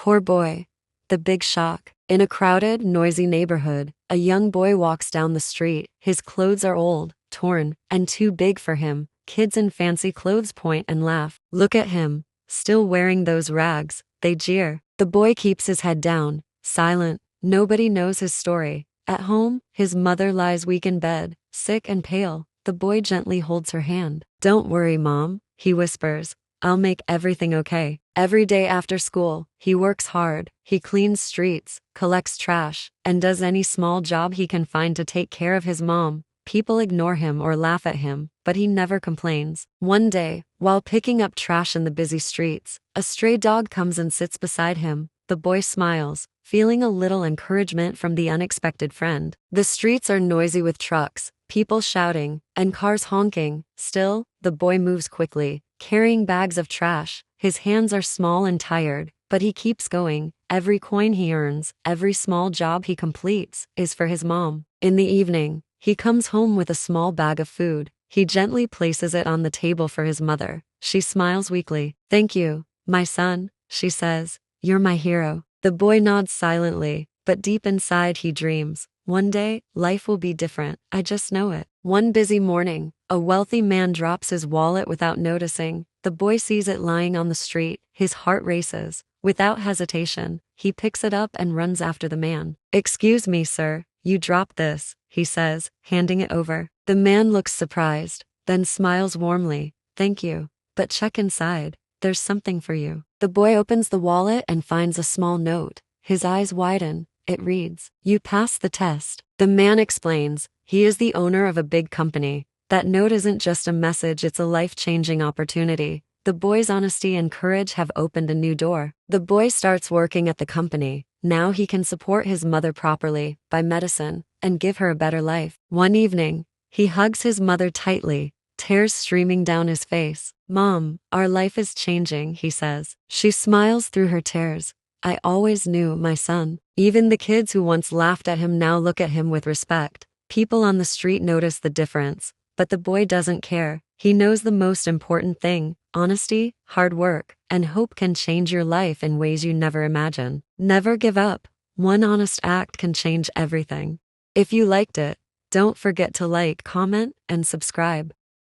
Poor boy. The big shock. In a crowded, noisy neighborhood, a young boy walks down the street. His clothes are old, torn, and too big for him. Kids in fancy clothes point and laugh. Look at him, still wearing those rags, they jeer. The boy keeps his head down, silent. Nobody knows his story. At home, his mother lies weak in bed, sick and pale. The boy gently holds her hand. "Don't worry, Mom," he whispers. "I'll make everything okay." Every day after school, he works hard. He cleans streets, collects trash, and does any small job he can find to take care of his mom. People ignore him or laugh at him, but he never complains. One day, while picking up trash in the busy streets, a stray dog comes and sits beside him. The boy smiles, feeling a little encouragement from the unexpected friend. The streets are noisy with trucks, people shouting, and cars honking. Still, the boy moves quickly, carrying bags of trash. His hands are small and tired, but he keeps going. Every coin he earns, every small job he completes, is for his mom. In the evening, he comes home with a small bag of food. He gently places it on the table for his mother. She smiles weakly. "Thank you, my son," she says. "You're my hero." The boy nods silently, but deep inside he dreams. One day, life will be different. I just know it. One busy morning, a wealthy man drops his wallet without noticing. The boy sees it lying on the street. His heart races. Without hesitation, he picks it up and runs after the man. "Excuse me, sir, you dropped this," he says, handing it over. The man looks surprised, then smiles warmly. "Thank you, but check inside. There's something for you." The boy opens the wallet and finds a small note. His eyes widen. It reads, "You passed the test." The man explains, he is the owner of a big company. That note isn't just a message, it's a life-changing opportunity. The boy's honesty and courage have opened a new door. The boy starts working at the company. Now he can support his mother properly, buy medicine, and give her a better life. One evening, he hugs his mother tightly, tears streaming down his face. "Mom, our life is changing," he says. She smiles through her tears. "I always knew, my son." Even the kids who once laughed at him now look at him with respect. People on the street notice the difference, but the boy doesn't care. He knows the most important thing: honesty, hard work, and hope can change your life in ways you never imagine. Never give up. One honest act can change everything. If you liked it, don't forget to like, comment, and subscribe.